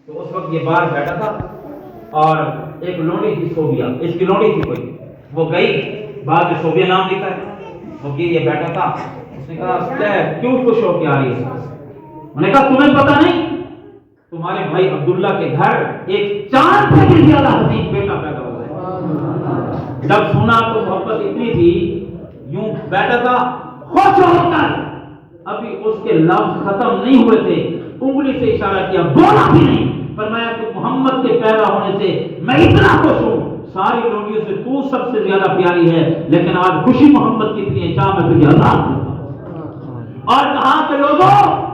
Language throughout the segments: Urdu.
تو اس وقت یہ باہر بیٹھا تھا اور ایک لونڈی تھی صوبیہ، اس کی لونڈی تھی کوئی، وہ گئی، بعد میں صوبیہ نام لکھا ہے، وہ یہ بیٹھا تھا، اس نے کہا کیوں خوش ہو کے آ رہی ہے؟ انہوں نے کہا تمہیں پتہ نہیں تمہارے بھائی عبداللہ کے گھر ایک چاند سے بھی زیادہ حسین بیٹا پیدا ہوا ہے؟ جب سنا تو محبت اتنی تھی، یوں بیٹھا تھا خوش ہو کر، ابھی اس کے لفظ ختم نہیں ہوئے تھے، انگلی سے اشارہ کیا، بولا بھی نہیں، فرمایا کہ محمد کے پیدا ہونے سے میں اتنا خوش ہوں، ساری لوگوں سے تو سب سے زیادہ پیاری ہے، لیکن آج خوشی محمد کی اتنی ہے، چاہ میں تجھے آزاد کروں۔ اور کہا کہ لوگوں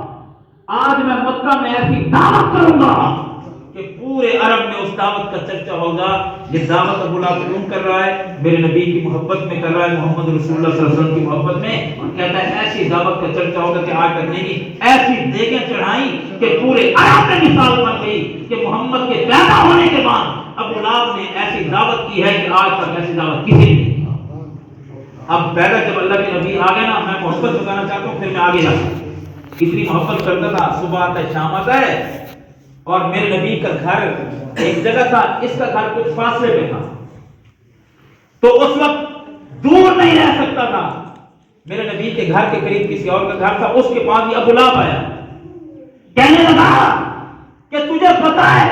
آج میں مکہ میں ایسی دعوت کروں گا کہ پورے عرب میں اس دعوت کا چرچا ہوگا، یہ دعوت ابو لہب کیوں کر رہا ہے؟ میرے نبی کی محبت میں کر رہا ہے، محمد رسول اللہ صلی اللہ علیہ وسلم کی محبت میں، اور کہتا ہے ایسی دعوت کا چرچا ہوگا کہ آج تک نہیں، ایسی دیگیں چڑھائی کہ پورے عرب میں مثال بن گئی کہ محمد کے پیدا ہونے کے بعد ابو لہب نے ایسی دعوت کی ہے کہ آج تک ایسی دعوت کسی نے نہیں کی۔ اب پہلے جب اللہ کے نبی آ گئے نا، میں محبت بتانا چاہتا ہوں، پھر میں آگے جاتا ہوں۔ کتنی محبت کرتا تھا، صبح آتا ہے شام آتا ہے، اور میرے نبی کا گھر ایک جگہ تھا، اس کا گھر کچھ فاصلے پہ تھا، تو اس وقت دور نہیں رہ سکتا تھا، میرے نبی کے گھر کے قریب کسی اور کا گھر تھا، اس کے پاس ابو لہب آیا، کہنے لگا کہ تجھے پتا ہے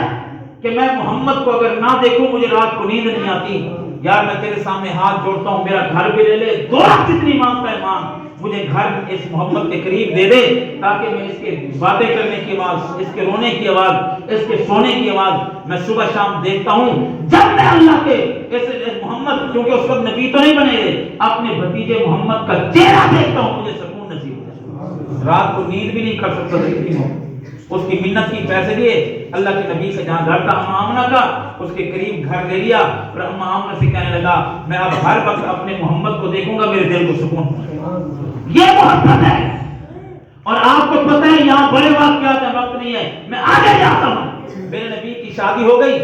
کہ میں محمد کو اگر نہ دیکھوں مجھے رات کو نیند نہیں آتی، یار میں تیرے سامنے ہاتھ جوڑتا ہوں، میرا گھر بھی لے لے، دولت جتنی مانگتا ہے مانگ، مجھے گھر اس محمد کے قریب دے دے تاکہ میں اس کے باتیں کرنے کی آواز، اس کے رونے کی آواز، اس کے سونے کی آواز میں صبح شام دیکھتا ہوں۔ جب میں اللہ کے اس محمد، کیونکہ اس وقت نبی تو نہیں بنے گئے، اپنے بھتیجے محمد کا چہرہ دیکھتا ہوں مجھے سکون نصیب ہوتا ہے، رات کو نیند بھی نہیں کر سکتا تھا، اس کی منت کی، پیسے دیے، اللہ کے نبی سے جہاں گھر تھا اما آمنہ کا، اس کے قریب گھر لے لیا، اور اما آمنہ سے کہنے لگا میں اب ہر وقت اپنے محمد کو دیکھوں گا، میرے دل کو سکون پہنچے گا۔ یہ محبت ہے، اور آپ کو پتہ ہے یہاں بڑے واقعات ہیں، وقت نہیں ہے، میں آگے جاتا ہوں۔ میرے نبی کی شادی ہو گئی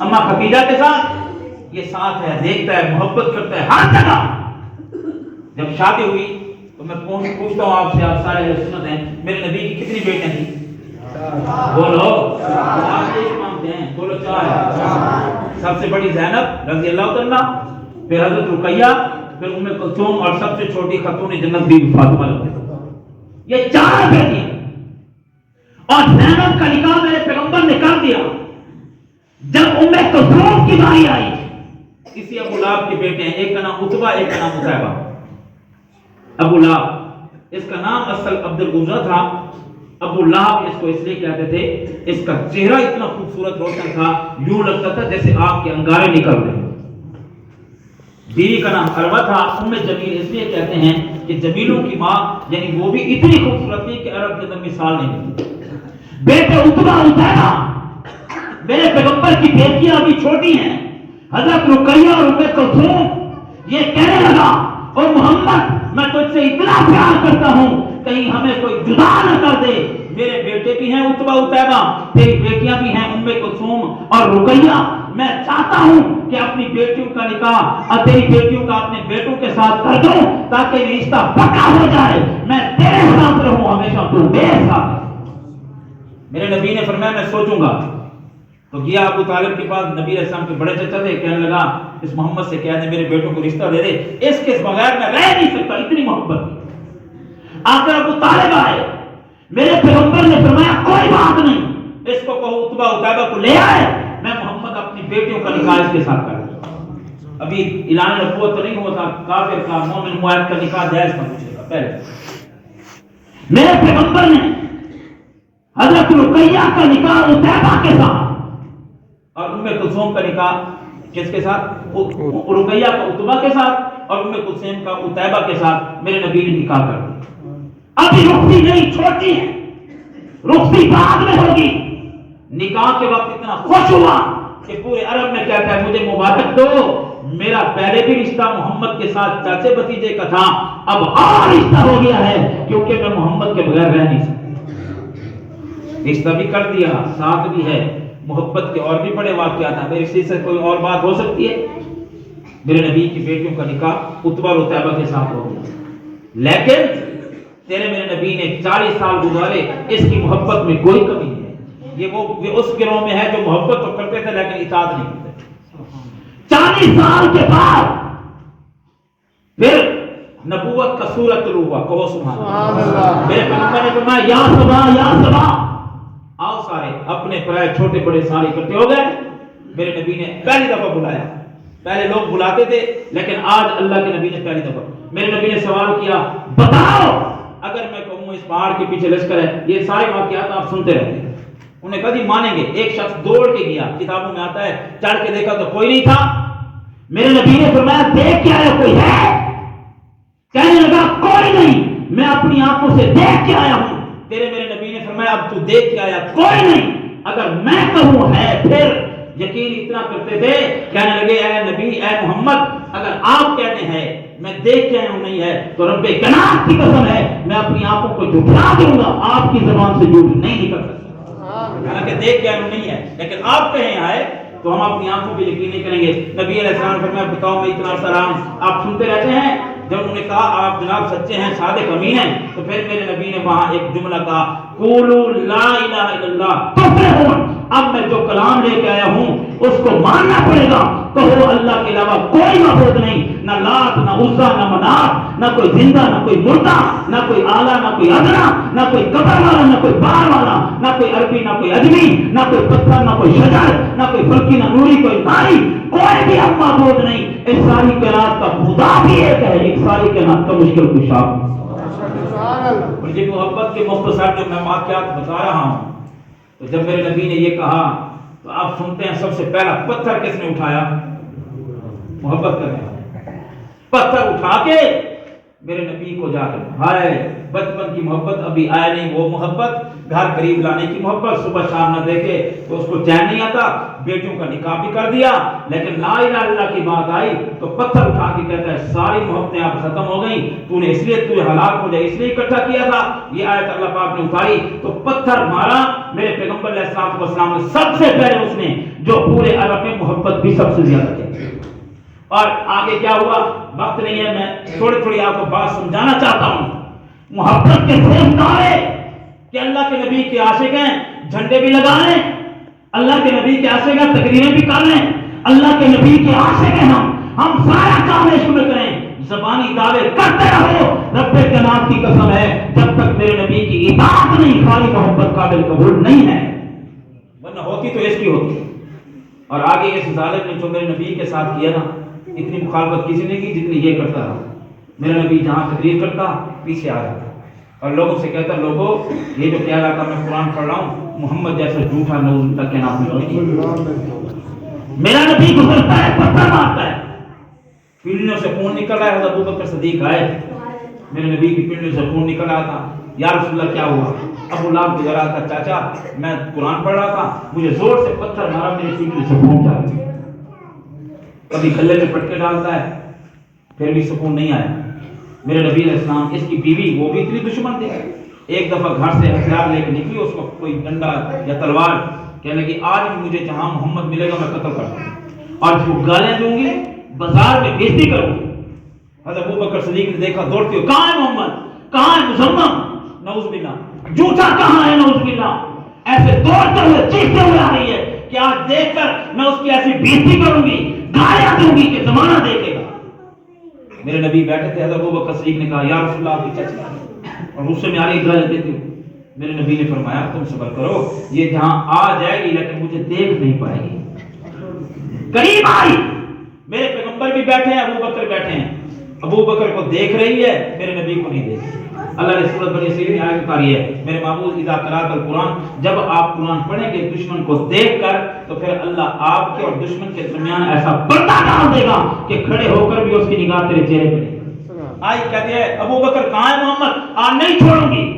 اما خدیجہ کے ساتھ، یہ ساتھ ہے، دیکھتا ہے، محبت کرتا ہے ہر جگہ۔ جب شادی ہوئی تو میں پوچھتا ہوں آپ سے، آپ سارے اہل سنت ہیں، میرے نبی کی کتنی بیٹیاں تھیں؟ بولو، آپ ایک مانگتے ہیں، بولو چار۔ سب سے بڑی زینب رضی اللہ عنہا، پھر حضرت رقیہ، پھر ام کلثوم، اور سب سے چھوٹی خاتون جنت بی بی فاطمہ رضی اللہ عنہا۔ یہ چار بیٹیاں، اور زینب کا نکاح میرے پیغمبر نے کر دیا۔ جب ام کلثوم کی باری آئی، اسی ابو لہب کے بیٹے ہیں، ایک کا نام عتبہ، ایک کا نام عتیبہ۔ ابو لہب، اس کا نام اصل عبد العزیز تھا، ابو لہب اس کو اس لیے کہتے تھے، اس کا چہرہ اتنا خوبصورت روشن تھا، یوں لگتا تھا جیسے آگ کے انگارے نکل رہے ہیں۔ بیوی کا نام عروہ تھا، ام جمیل اس لیے کہتے ہیں کہ جمیلوں کی ماں، یعنی وہ بھی اتنی خوبصورت تھی کہ عرب کے اندر مثال نہیں ملتی۔ بیٹے عتبہ عتیبہ، میرے پیغمبر کی بیٹیاں ابھی چھوٹی ہیں، حضرت رقیہ اور ام کلثوم، یہ کہنے لگا او محمد میں تجھ سے اتنا پیار کرتا ہوں کہیں ہمیں کوئی جدا نہ کر دے، میرے بیٹے بھی ہیں عتبہ عتیبہ، تیری بیٹیاں بھی ہیں ام کلثوم اور رقیہ، میں چاہتا ہوں کہ اپنی بیٹیوں کا نکاح اور تیری بیٹیوں کا اپنے بیٹوں کے ساتھ کر دوں تاکہ رشتہ پکا ہو جائے، میں تیرے ساتھ رہوں ہمیشہ، تو میرے ساتھ۔ میرے نبی نے فرمایا میں سوچوں گا۔ تو گیا ابو طالب کے پاس، نبی علیہ السلام کے بڑے چچا تھے، کہنے لگا اس محمد سے کہہ دے میرے بیٹوں کو رشتہ دے دے، اس کے بغیر میں رہ نہیں سکتا، اتنی محبت تھی۔ آخر ابو طالب آئے، میرے پیغمبر نے فرمایا کوئی بات نہیں، اس کو کہو عتبہ عتیبہ کو لے آئے، میں محمد اپنی بیٹیوں کا نکاح اس کے ساتھ کر دوں۔ ابھی اعلان نبوت تو نہیں ہوا تھا، کافر کا مومن معاہد کا نکاح جائز تھا مجھے کا پہلے۔ میرے پیغمبر نے حضرت رقیہ کا نکاح عتیبہ کے ساتھ اور ام کلثوم کا نکاح کس کے ساتھ؟ رقیہ کا عتبہ کے ساتھ اور ام کلثوم کا عتیبہ کے ساتھ میرے نبی نے نکاح کر دیا۔ ابھی رخصتی نہیں، چھوٹی ہے، رخصتی بعد میں ہوگی۔ نکاح کے وقت اتنا خوش ہوا کہ پورے عرب میں کہتا ہے مجھے مبارک دو، میرا پہلے بھی رشتہ محمد کے ساتھ چاچے بھتیجے کا تھا، اب اور رشتہ ہو گیا ہے کیونکہ میں محمد کے بغیر رہ نہیں سکتا۔ رشتہ بھی کر دیا، ساتھ بھی ہے۔ محبت کے اور بھی بڑے واقعات ہیں، میرے سے کوئی اور بات ہو سکتی ہے؟ میرے نبی کی بیٹیوں کا نکاح عتبہ اور عتیبہ کے ساتھ ہو گیا، لیکن تیرے میرے نبی نے 40 سال گزارے، اس کی محبت میں کوئی کمی نہیں ہے۔ یہ اس گروہ میں ہے جو محبت تو کرتے تھے لیکن اطاعت نہیں کرتے. 40 سال کے بعد پھر نبوت کا سورت طلوع ہوا. کہو سبحان اللہ. میرے پیغمبر نے فرمایا یا صبا یا صبا، آؤ سارے. اپنے پرائے چھوٹے بڑے سارے اکٹھے ہو گئے. میرے نبی نے پہلی دفعہ بلایا. پہلے لوگ بلاتے تھے لیکن آج اللہ کے نبی نے پہلی دفعہ. میرے نبی نے سوال کیا بتاؤ اگر میں کہوں اس پہاڑ کے پیچھے لشکر ہے، یہ سارے واقعات آپ سنتے رہتے ہیں. انہوں نے کہا جی مانیں گے. ایک شخص دوڑ کے گیا، کتابوں میں آتا ہے چڑھ کے دیکھا تو کوئی نہیں تھا. میرے نبی نے فرمایا دیکھ کے آیا کوئی ہے؟ کہنے لگا کوئی نہیں، میں اپنی آنکھوں سے دیکھ کے آیا ہوں. تیرے میرے نبی نے فرمایا اب تو دیکھ کے آیا کوئی نہیں، اگر میں کہوں ہے. پھر یقین اتنا کرتے تھے، کہنے لگے اے نبی اے محمد اگر آپ کہتے ہیں میں دیکھ کے آیا ہوں نہیں ہے تو رب کائنات کی قسم ہے میں اپنی آنکھوں کو جھٹلا دوں گا، آپ کی زبان سے جھوٹ نہیں نکل سکتا. حالانکہ دیکھ کے آیا ہوں نہیں ہے لیکن آپ کہیں آئے تو ہم اپنی آنکھوں پہ یقین نہیں کریں گے. نبی علیہ السلام نے فرمایا بتاؤ میں اتنا عرصہ آپ سنتے رہتے ہیں. جب انہوں نے کہا آپ جناب سچے ہیں صادق امین ہیں تو پھر میرے نبی نے وہاں ایک جملہ کہا قولوا لا الہ الا اللہ تفلحون. اب میں جو کلام لے کے آیا ہوں اس کو ماننا پڑے گا. کہو اللہ کے علاوہ کوئی معبود نہیں، نہ لات نہ عزا نہ منات، نہ کوئی زندہ نہ کوئی مردہ، نہ کوئی اعلیٰ نہ کوئی ادنا، نہ کوئی قبر والا نہ کوئی بار والا، نہ کوئی عربی نہ کوئی اجمی، نہ کوئی پتھر نہ کوئی شجر، نہ کوئی فلکی نہ نوری کوئی ناری، کوئی بھی اب معبود نہیں. اس ساری کائنات کا خدا بھی ایک ہے، ایک ساری کائنات کا مشکل کشا. اور یہ محبت کے مختصر جو میں واقعات بتا رہا ہوں تو جب میرے نبی نے یہ کہا تو آپ سنتے ہیں سب سے پہلا پتھر کس نے اٹھایا؟ محبت کرنے. پتھر اٹھا کے میرے نبی کو جا کر ہائے بچپن کی محبت ابھی آیا نہیں، وہ محبت گھر قریب لانے کی محبت، صبح شام نہ دیکھے تو اس کو چین نہیں آتا، بیٹیوں کا نکاح بھی کر دیا لیکن لا الہ الا اللہ کی بات آئی تو پتھر اٹھا کے کہتا ہے ساری محبتیں آپ ختم ہو گئیں، تو نے اس لیے تو ہلاک ہو جائے اس لیے اکٹھا کیا تھا. یہ آیت اللہ پاک نے اتاری تو پتھر مارا. میرے پیغمبر علیہ السلام نے سب سے پہلے اس نے جو پورے عرب میں محبت بھی سب سے زیادہ کی. اور آگے کیا ہوا وقت نہیں ہے، میں تھوڑی آپ کو بات سمجھانا چاہتا ہوں. محبت کے خوب نعرے کہ اللہ کے نبی کے عاشق ہیں، جھنڈے بھی لگا لیں، اللہ کے نبی کے عاشق ہیں تقریریں بھی کر لیں، اللہ کے نبی کے عاشق ہیں ہم سارا کام عشق میں کریں، زبانی دعوے کرتے رہو. رب کائنات کی قسم ہے جب تک میرے نبی کی اطاعت نہیں خالی محبت قابل قبول نہیں ہے، ورنہ ہوتی تو اس کی ہوتی. اور آگے اس ظالم نے جو میرے نبی کے ساتھ کیا نا اتنی مخالفت کسی نے کی جتنی یہ کرتا رہا. میرا نبی جہاں تقریر کرتا پیچھے آ جاتا اور لوگوں سے کہتا لوگوں یہ جو کہہ رہا تھا میں قرآن پڑھ رہا ہوں محمد جیسا جھوٹا نعوذ تک کے نام میں. میرا نبی گزرتا ہے پتھر مارتا ہے، پیڑھیوں سے خون نکل رہا ہے. حضرت ابوبکر صدیق آئے، میرے نبی کی پیڑھیوں سے خون نکل رہا تھا. یا رسول اللہ کیا ہوا؟ ابو لہب گزر رہا تھا چاچا میں قرآن پڑھ رہا تھا مجھے زور سے پتھر مارا میری پیڑھیوں سے خون جا رہا. کبھی گلے میں پٹکے ڈالتا ہے پھر بھی سکون نہیں آیا. میرے نبی علیہ السلام اس کی بیوی وہ بھی اتنی دشمن تھی، ایک دفعہ گھر سے ہتھیار لے کے نکلی، اس وقت کوئی ڈنڈا یا تلوار، کہنے لگی آج بھی مجھے جہاں محمد ملے گا میں قتل کر دوں گی اور جو گالیں دوں گی بازار میں بےزتی کروں گی. حضرت ابوبکر صدیق نے دیکھا دوڑتے ہوئے کہاں ہے محمد، کہاں ہے مزمم، نعوذ باللہ جھوٹا کہاں ہے، نعوذ باللہ. ایسے دوڑتے ہوئے چیختے ہوئے آ رہی ہے کہ آج دیکھ کر میں اس کی ایسی بےزتی کروں گی گالیاں دوں گی کہ زمانہ دیکھے گا. میرے نبی بیٹھے تھے، حضرت ابوبکر صدیق نے کہا یا رسول اللہ آپ کی چچا اور غصے میں آ رہی گالیاں دیتی ہوں. میرے نبی نے فرمایا تم صبر کرو یہ جہاں آ جائے گی لیکن مجھے دیکھ نہیں پائے گی. قریب آئی، میرے پیغمبر بھی بیٹھے ہیں ابوبکر بیٹھے ہیں، ابوبکر کو دیکھ رہی ہے میرے نبی کو نہیں دیکھ. اللہ نے سورۃ بنی اسرائیل میں آیت اتاری ہے میرے معبود اذا قرأت القرآن، جب آپ قرآن پڑھیں گے دشمن کو دیکھ کر تو پھر اللہ آپ کے اور دشمن کے درمیان ایسا پردہ ڈال دے گا کہ کھڑے ہو کر بھی اس کی نگاہ تیرے چہرے پہ. آئی کہتے ہیں ابوبکر کہاں ہے محمد، آج نہیں چھوڑوں گی.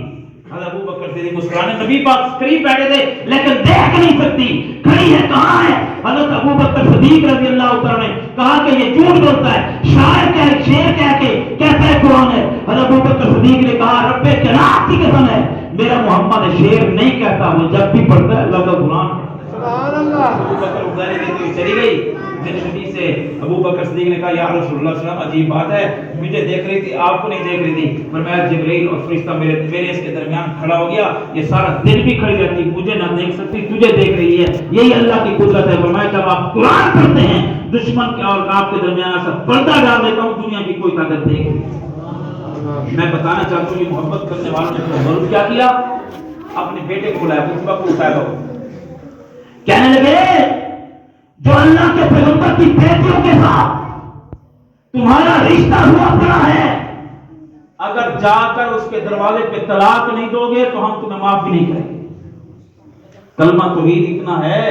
حضرت ابوبکر صدیق مسکرانے، نبی پاک قریب بیٹھے تھے لیکن دیکھ نہیں سکتی، کھڑی ہے کہاں ہے. حضرت ابوبکر صدیق رضی اللہ تعالی نے کہا کہ یہ جھوٹ بولتا ہے، شاعر کہہ شعر کہہ کے کہتا ہے قرآن ہے. حضرت ابوبکر صدیق نے کہا رب کائنات کی قسم ہے میرا محمد شعر نہیں کہتا، وہ جب بھی پڑھتا ہے اللہ کا قرآن. سبحان اللہ. ابو بکر ادھاری دیتے ہوئے چلی گئی. میرے نبی سے ابو بکر صدیق نے کہا یا رسول اللہ صلی اللہ علیہ وسلم عجیب بات ہے, مجھے دیکھ رہی تھی آپ کو نہیں دیکھ رہی تھی. فرمایا جبرائیل اور فرشتہ میرے اس کے درمیان کھڑا ہو گیا, یہ سارا دن بھی کھڑی رہتی, مجھے نہ دیکھ سکتی, تجھے دیکھ رہی ہے, یہی اللہ کی قدرت ہے. فرمایا جب آپ قرآن پڑھتے ہیں دشمن کے اور آپ کے درمیان ایسا پردہ ڈال دیتا ہوں, دنیا کی کوئی طاقت نہیں. میں بتانا چاہتا ہوں یہ محبت کرنے والوں نے ضرور کیا کیا, اپنے بیٹے کو بلایا, عتبہ کو اٹھایا, کہنے لگے جو اللہ کے پیغمبر کی بیٹیوں کے ساتھ تمہارا رشتہ ہوا پڑا ہے, اگر جا کر اس کے دروازے پہ طلاق نہیں دو گے تو ہم تمہیں معاف بھی نہیں کریں گے. کلمہ توحید اتنا ہے,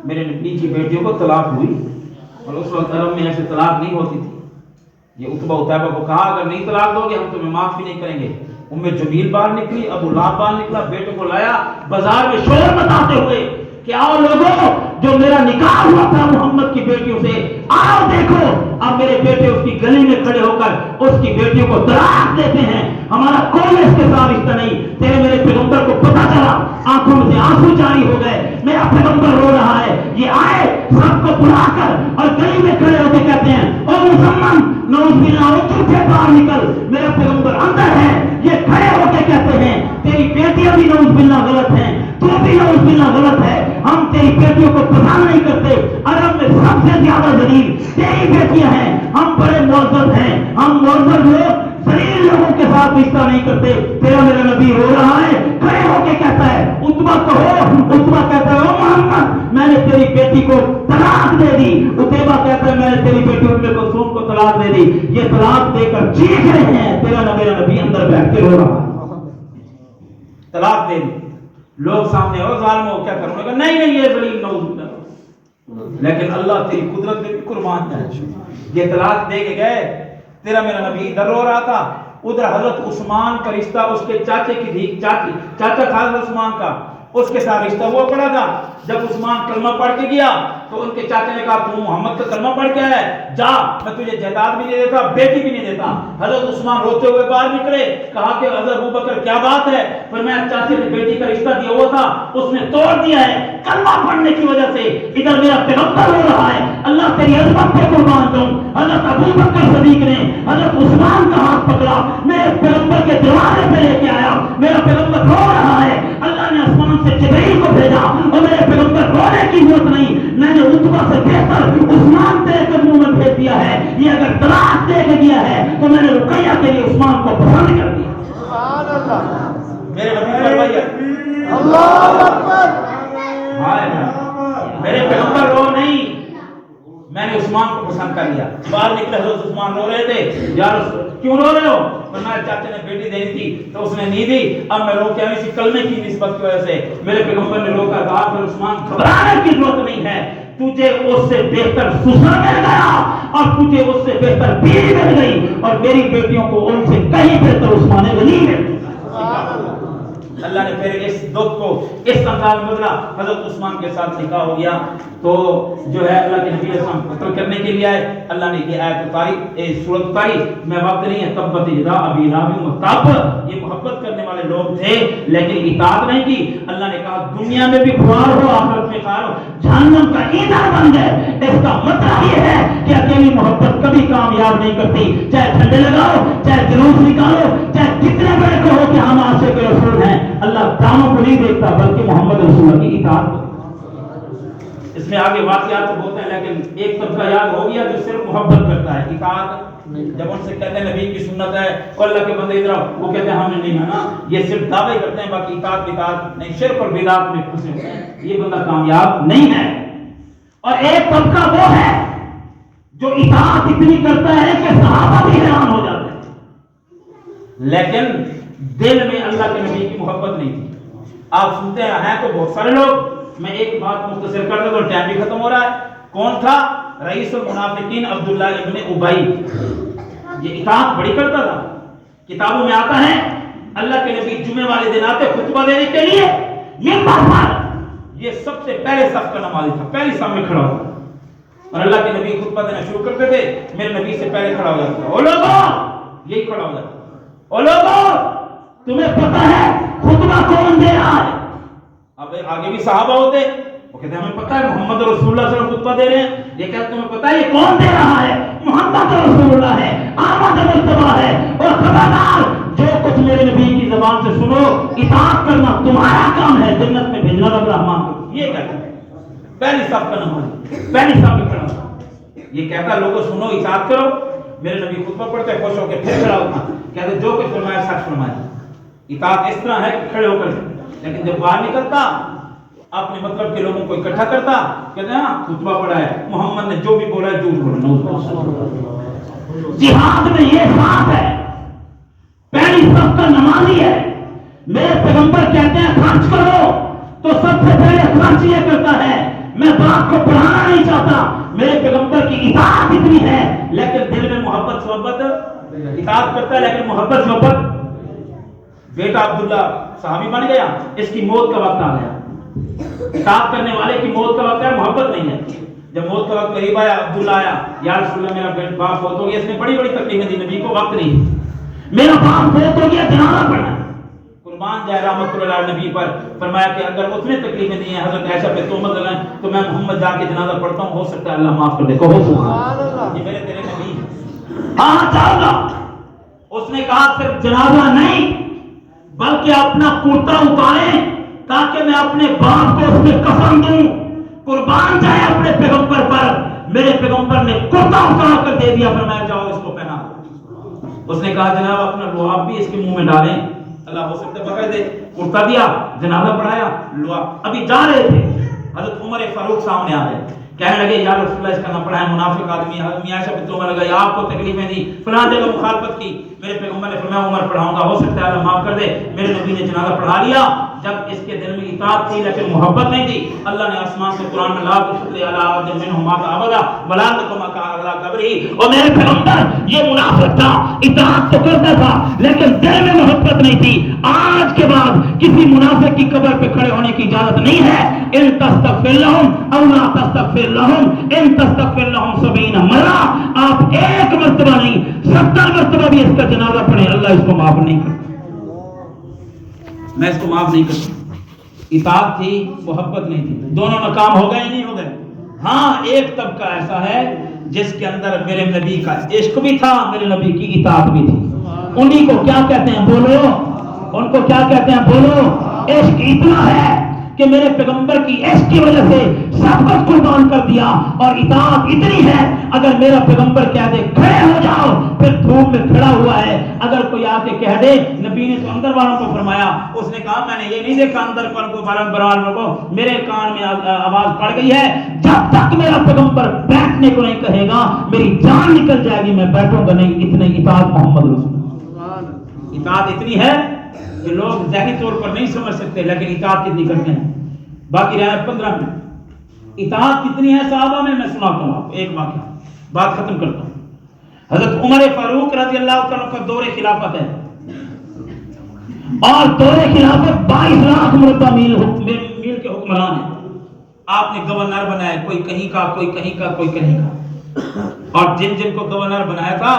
میرے نبی کی بیٹیوں کو طلاق ہوئی, اور اس وقت عرب میں ایسے طلاق نہیں ہوتی تھی. یہ عتبہ عتیبہ کو کہا اگر نہیں طلاق دو گے ہم تمہیں معاف بھی نہیں کریں گے. ام جمیل باہر نکلی, ابو لہب باہر نکلا, بیٹوں کو لایا, بازار میں شور مچاتے ہوئے کہ آؤ لوگوں, جو میرا نکاح ہوا تھا محمد کی بیٹیوں سے, آؤ دیکھو اب میرے بیٹے اس کی گلی میں کھڑے ہو کر اس کی بیٹیوں کو طلاق دیتے ہیں, ہمارا کوئی اس کے ساتھ رشتہ نہیں. تیرے میرے پیغمبر کو پتا چلا, آنکھوں میں سے آنسو جاری ہو گئے, میرا پیغمبر رو رہا ہے. یہ آئے سب کو بلا کر اور گلی میں کھڑے ہو کے کہتے ہیں او مسلمان نعوذ باللہ اٹھ کے باہر نکل, میرا پیغمبر اندر ہے. یہ کھڑے ہو کے کہتے ہیں تیری بیٹیاں بھی نعوذ باللہ غلط ہیں, تو بھی نعوذ باللہ غلط ہے, ہم تیری بیٹیوں کو پسند نہیں کرتے. عرب میں سب سے زیادہ ذلیل تیری بیٹیاں ہیں, ہم بڑے معزز ہیں, ہم معزز لوگ ذلیل لوگوں کے ساتھ رشتہ نہیں کرتے. تیرا میرا نبی رو رہا ہے, کھڑے ہو کے کہتا ہے عتبہ کہو, عتبہ کہتا ہے او محمد میں نے تیری بیٹی کو طلاق دے دی. عتیبہ کہتا ہے میں نے تیری بیٹی ام کلثوم کو طلاق دے دی. یہ طلاق دے کر چیخ رہے ہیں, تیرا میرا نبی اندر بیٹھ کے رو رہا ہے. طلاق دے دی, لوگ سامنے ہو ظالموں کیا کرنے کا, نہیں نہیں یہ ذلیل نعوذ باللہ. لیکن اللہ تیری قدرت پہ بھی قربان ہے. یہ طلاق دے کے گئے, تیرا میرا نبی ادھر رو رہا تھا, ادھر حضرت عثمان کا رشتہ اس کے چاچے کی دھی, چاچا تھا حضرت عثمان کا, اس کے ساتھ رشتہ ہوا پڑا تھا. جب عثمان کلمہ پڑھ کے گیا تو ان کے چاچے نے کہا تو محمد کا کلمہ پڑھ کے آیا ہے, جا میں تجھے جائیداد بھی نہیں دیتا, بیٹی بھی نہیں دیتا. حضرت عثمان روتے ہوئے باہر نکلے, کہا کہ حضرت ابو بکر کیا بات ہے؟ فرمایا چاچے نے بیٹی کا رشتہ دیا ہوا تھا, اس نے توڑ دیا ہے کلمہ پڑھنے کی وجہ سے. ادھر میرا پیغمبر ہو رہا ہے, اللہ تیری عظمت پہ قربان دوں. حضرت ابو بکر صدیق نے حضرت عثمان کا ہاتھ پکڑا, میرے پیغمبر کے دروازے پہ لے کے آیا, میرا پیغمبر رو رہا ہے. اللہ نے آسمان سے جبرائیل کو بھیجا اور میرے پیغمبر رونے کی ضرورت نہیں, میں نے عتبہ سے بہتر عثمان تیرے قدموں میں بھیج دیا ہے. یہ اگر طلاق دے کے دیا ہے تو میں نے رقیہ کے لیے عثمان کو پسند کر دیا. سبحان اللہ, میرے نبی فرمایا اللہ اکبر, میرے پیغمبر رو نہیں, میں نے عثمان کو پسند کر لیا. باہر نکلے حضرت عثمان رو رہے تھے, یار کیوں رو رہے ہو؟ فرمایا چاچے نے بیٹی دینی تھی تو اس نے نہیں دی, اب میں رو کے اسی کلمے کی نسبت کی وجہ سے. میرے پیغمبر نے روکا, کہا پھر عثمان گھبرانے کی ضرورت نہیں ہے, تجھے اس سے بہتر سسر مل گیا اور تجھے اس سے بہتر بیوی مل گئی, اور میری بیٹیوں کو ان سے کہیں بہتر عثمان غنی مل گیا. اللہ نے پھر اس دکھ کو اس انداز میں بدلا, حضرت عثمان کے ساتھ نکاح ہو گیا. تو جو ہے اللہ کے نبی علیہ السلام قتل کرنے کے لیے آئے, اللہ نے یہ آیت اتاری, سورۃ اتاری, میں وقت نہیں ہے, تبت یدا ابی لہب وتب. یہ محبت کرنے والے لوگ تھے لیکن اطاعت نہیں کی. اللہ نے کہا دنیا میں بھی خوار ہو, آخرت میں خوار ہو, جہنم کا ایندھن بن گئے. اس کا مطلب یہ ہے کہ اکیلی محبت کبھی کامیاب نہیں کرتی, چاہے جھنڈے لگاؤ, چاہے جلوس نکالو, چاہے کتنے بڑے کہو کہ ہم عاشق رسول ہیں, اللہ داموں کو نہیں دیکھتا بلکہ محمد رسول اللہ کی اطاعت کو. اس میں آگے واقعات تو بہت ہیں لیکن ایک طبقہ یاد ہو گیا جو صرف محبت کرتا ہے, اطاعت. جب ان سے کہتے ہیں نبی کی سنت ہے اور اللہ کے بندے ادھر, وہ کہتے ہیں ہم نے نہیں مانا. یہ صرف دعوے کرتے ہیں, باقی اطاعت نہیں, شرک اور بدعت میں پھنسے ہوتے ہیں, یہ بندہ کامیاب نہیں ہے. اور ایک طبقہ وہ ہے جو اطاعت اتنی کرتا ہے کہ صحابہ بھی حیران ہو جاتے ہیں لیکن دل میں اللہ کے نبی کی محبت نہیں تھی. آپ سنتے ہیں تو بہت سارے لوگ, میں ایک بات مختصر کر دوں تو ٹائم بھی ختم ہو رہا ہے. کون تھا؟ رئیس المنافقین عبداللہ ابن ابی. یہ اطاعت بڑی کرتا تھا, کتابوں میں آتا ہے اللہ کے نبی جمعے والے دن آتے خطبہ دینے کے لیے منبر پر, یہ سب سے پہلے صف کا نمازی تھا, پہلی صف میں کھڑا ہوتا, اور اللہ کے نبی خطبہ دینا شروع کرتے تھے, میرے نبی سے پہلے کھڑا ہو جاتا تھا. او لوگوں, یہی کھڑا ہو جاتا, او لوگوں تمہیں پتہ ہے خطبہ کون دے رہا ہے؟ اب آگے بھی صحابہ ہوتے, وہ کہتے ہیں ہمیں پتہ ہے محمد رسول اللہ صلی اللہ علیہ وسلم خطبہ دے رہے ہیں. یہ کہتے تمہیں پتہ ہے یہ کون دے رہا ہے؟ محمد رسول اللہ ہے، آمد مصطفیٰ ہے. اور خبردار جو کچھ میرے نبی کی زبان سے سنو اطاعت کرنا تمہارا کام ہے، جنت میں بھیجنا رب رحمان کو. یہ کہتا ہے پہلی صف کا نماز، پہلی صف پہ کھڑا. یہ کہتا لوگوں سنو اطاعت کرو. میرے نبی خطبہ پڑھتے خوش ہو کے پھر کھڑا ہوتا، کہتے جو کچھ فرمایا سچ فرمایا. اطاعت اس طرح ہے کہ کھڑے ہو کر، لیکن جب باہر نکلتا اپنے مطلب کے لوگوں کو اکٹھا کرتا، کہتے ہیں خطبہ پڑھا ہے محمد نے جو بھی بولا ہے جھوٹ بولا. جہاد میں یہ ساتھ ہے، پہلی صف کا نمازی ہے. میرے پیغمبر کہتے ہیں خرچ کرو تو سب سے پہلے خرچ یہ کرتا ہے. میں بات کو پڑھانا نہیں چاہتا، میرے پیغمبر کی اطاعت اتنی ہے لیکن دل میں محبت صحبت، اطاعت کرتا ہے لیکن محبت صحبت. بیٹا عبداللہ صحابی بن گیا، اس کی موت کا وقت آ گیا. اطاعت کرنے والے کی موت کا وقت ہے، محبت نہیں ہے. جب موت کا وقت قریب آیا عبداللہ آیا، یا رسول اللہ میرا باپ فوت ہو گیا. اس نے بڑی بڑی تکلیفیں دی، نبی کو وقت نہیں، میرا باپ فوت ہو گیا جنازہ پڑھنا. قربان جائے رحمت اللہ علیہ نبی پر. فرمایا کہ اگر اس نے تکلیفیں دی ہیں حضرت عائشہ پہ تہمت لگائیں تو میں محمد جا کے جنازہ پڑھتا ہوں، ہو سکتا ہے اللہ معاف کر دے. کہو سبحان اللہ. یہ میرے تیرے نبی. ہاں جاؤ گا. اس نے کہا صرف جنازہ نہیں بلکہ اپنا کرتا اتاریں تاکہ میں اپنے باپ کو اس میں قسم دوں. قربان جائے اپنے پیغمبر پر. میرے پیغمبر نے کرتا اتار کر دے دیا، فرمایا جاؤ اس کو پہنا. اس نے کہا جناب اپنا لحاف بھی اس کے منہ میں ڈالیں، اللہ ہو سکتا ہے پکڑ دے. کرتا دیا، جنازہ پڑھایا، لحاف. ابھی جا رہے تھے حضرت عمر فاروق سامنے آ گئے، کہنے لگے یا رسول اللہ اس کا نہ پڑھائیں، منافق آدمی. حضرت عائشہ بنت عمر لگا یا آپ کو تکلیفیں دی، فلاں جگہ مخالفت کی. میرے پیغمبر نے فرمایا عمر پڑھاؤں گا، ہو سکتا ہے اللہ معاف کر دے. میرے نبی نے جنازہ پڑھا لیا. جب اس کے دل میں اطاعت تھی لیکن محبت نہیں تھی، اللہ نے آسمان سے قرآن میں لا تصلی علی عبد منهم مات ابدا ولا تقم علی قبره. اور میرے پیغمبر یہ منافق تھا، اطاعت تو کرتا تھا لیکن دل میں محبت نہیں تھی. آج کے بعد کسی منافق کی قبر پہ کھڑے ہونے کی اجازت نہیں ہے. ان تستغفر لهم او لا تستغفر لهم ان تستغفر لهم 70 مرہ. آپ ایک مرتبہ نہیں 70 مرتبہ بھی اس کا جنازہ پڑھیں، اللہ اس کو معاف نہیں کرتا. میں اس کو معاف نہیں کرتا. اطاعت تھی، محبت نہیں تھی. دونوں ناکام ہو گئے یا نہیں ہو گئے؟ ہاں ایک طبقہ ایسا ہے جس کے اندر میرے نبی کا عشق بھی تھا، میرے نبی کی اطاعت بھی تھی. انہی کو کیا کہتے ہیں بولو؟ ان کو کیا کہتے ہیں بولو؟ عشق اتنا ہے کہ میرے پیغمبر کی عشق کی وجہ سے سب کچھ قربان کر دیا. اور اطاعت اتنی ہے اگر میرا پیغمبر کہہ دے کھڑے ہو جاؤ پھر دھوپ میں کھڑا ہوا ہے. اگر کوئی آ کے کہہ دے، نبی نے تو اندر والوں کو فرمایا، اس نے کہا میں نے یہ نہیں دیکھا اندر پر کوئی بران کو، میرے کان میں آواز پڑ گئی ہے جب تک میرا پیغمبر بیٹھنے کو نہیں کہے گا میری جان نکل جائے گی، میں بیٹھوں گا نہیں. اتنے اطاعت محمد رسول اللہ. اطاعت اتنی ہے کہ لوگ ذہنی طور پر نہیں سمجھ سکتے لیکن اطاعت کتنی کرتے ہیں. باقی رہے 15 منٹ. اطاعت کتنی ہے صحابہ میں سناتا ہوں آپ کو ایک واقعہ، بات ختم کرتا ہوں. حضرت عمر فاروق رضی اللہ تعالیٰ کا دور خلافت ہے اور دور خلافت 22 لاکھ مربع میل کے حکمران ہیں. آپ نے گورنر بنایا، کوئی کہیں کا کوئی کہیں کا کوئی کہیں کا. اور جن جن کو گورنر بنایا تھا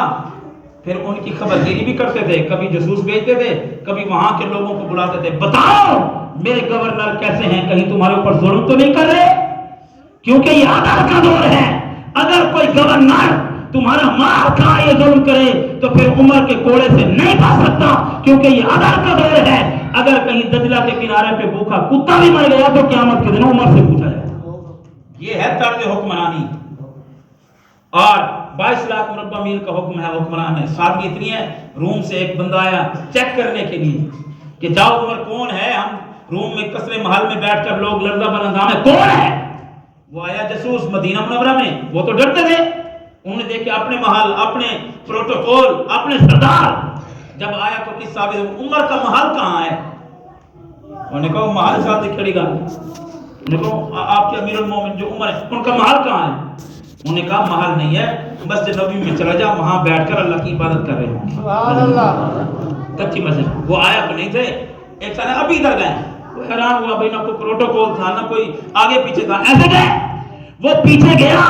پھر ان کی خبرگیری بھی کرتے تھے، کبھی جاسوس بھیجتے تھے، کبھی وہاں کے لوگوں کو بلاتے تھے، بتاؤ میرے گورنر کیسے ہیں، کہیں تمہارے اوپر ظلم تو نہیں کر رہے. کیونکہ یہ عدل کا دور ہے. اگر کوئی گورنر تمہارا مال کھا یہ ظلم کرے تو پھر عمر کے کوڑے سے نہیں بچ سکتا، کیونکہ یہ عدل کا دور ہے. اگر کہیں دجلہ کے کنارے پہ بھوکا کتا بھی مر گیا تو قیامت کے دن عمر سے پوچھا جائے. یہ ہے طرز حکمرانی. اور 22 لاکھ مربع میل کا حکم ہے، حکمران ہے. سادگی اتنی ہے، روم سے ایک بندہ آیا چیک کرنے کے لیے کہ جاؤ عمر کون ہے. ہم روم میں قصر محل میں بیٹھ کر لوگ لرزہ بر اندام ہے، کون ہے؟ وہ آیا جاسوس مدینہ منورہ میں. وہ تو ڈرتے تھے، انہوں نے دیکھا اپنے محل، اپنے پروٹوکول، اپنے سردار. جب آیا تو کس ثابت عمر کا محل کہاں ہے؟ انہوں نے کہا محل ساتھ کھڑی گا. انہوں نے کہا آپ کے امیر المومن جو عمر ہے ان کا محل کہاں ہے؟ انہوں نے کہا محل نہیں ہے، مسجد نبوی میں چلا جا، وہاں بیٹھ کر اللہ کی عبادت کر رہے ہوں. سبحان اللہ. کچی مسجد. وہ آیا تو نہیں تھے، ایک سال ابھی ادھر گئے. وہ حیران ہوا، بھائی نہ کوئی پروٹوکول تھا نہ کوئی آگے پیچھے تھا، ایسے گئے. وہ پیچھے گیا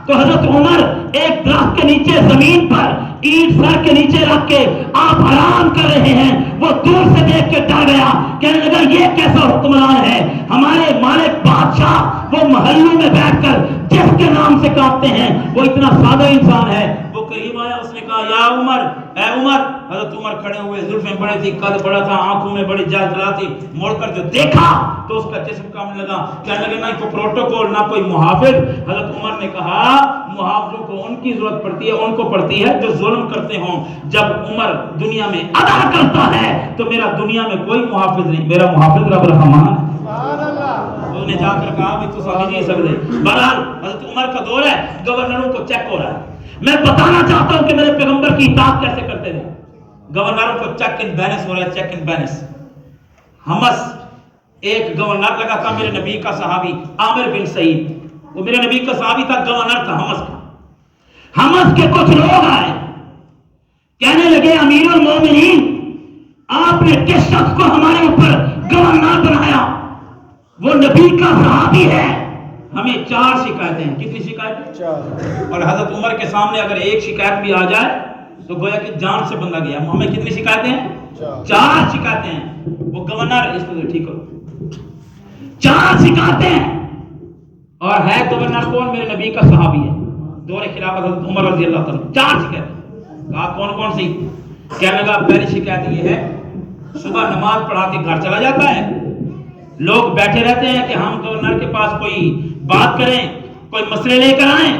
تو حضرت عمر ایک درخت کے نیچے زمین پر اینٹ سر کے نیچے رکھ کے آپ آرام کر رہے ہیں. وہ دور سے دیکھ کے ڈر گیا، کہنے لگا یہ کیسا حکمران ہے، ہمارے مالک بادشاہ وہ محلوں میں بیٹھ کر جس کے نام سے کانپتے ہیں وہ اتنا سادہ انسان ہے. وہ قریب آیا, اس نے کہا یا عمر, اے عمر. حضرت عمر کھڑے ہوئے, زلفیں بڑی تھی, قد بڑا تھا, آنکھوں میں بڑی جلجلا تھی. مڑ کر جو دیکھا تو اس کا جسم کانپنے لگا. کہنے لگے نہ کوئی پروٹوکول نہ کوئی محافظ. حضرت عمر نے کہا محافظوں کو ان کی ضرورت پڑتی ہے, ان کو پڑتی ہے جو ظلم کرتے ہوں. جب عمر دنیا میں ادا کرتا ہے تو میرا دنیا میں کوئی محافظ نہیں, میرا محافظ رب رحمان ہے. اس نے جا کر کہا بھی تو سمجھ نہیں سکتے. بہرحال حضرت عمر کا دور ہے, گورنروں کو چیک ہو رہا ہے. میں بتانا چاہتا ہوں کہ میرے پیغمبر کی اطاعت کیسے کرتے تھے. گورنروں کو چیک ان بیلنس ہو رہا ہے, چیک ان بیلنس. حمص ایک گورنر لگا تھا میرے نبی کا صحابی عامر بن سعید, وہ میرے نبی کا صحابی تھا, گورنر تھا حمص کا. حمص کے کچھ لوگ آئے, کہنے لگے امیر المومنین آپ نے کس شخص کو ہمارے اوپر گورنر بنایا؟ وہ نبی کا صحابی ہے, ہمیں 4 شکایتیں ہیں. کتنی شکایتیں؟ 4. اور حضرت عمر کے سامنے اگر ایک شکایت بھی آ جائے تو گویا کہ جان سے بندہ گیا. ہمیں کتنی شکایتیں ہیں؟ 4 شکایتیں ہیں. وہ گورنر, اس کو ٹھیک کرو, 4 شکایتیں ہیں. اور ہے گورنر کون؟ میرے نبی کا صحابی ہے, دور خلافت حضرت عمر رضی اللہ تعالیٰ. 4 شکایتیں. کہا کون کون سی؟ کہنے لگا پہلی شکایت یہ ہے صبح نماز پڑھا کے گھر چلا جاتا ہے, لوگ بیٹھے رہتے ہیں کہ ہم گورنر کے پاس کوئی بات کریں, کوئی مسئلے لے کر آئیں,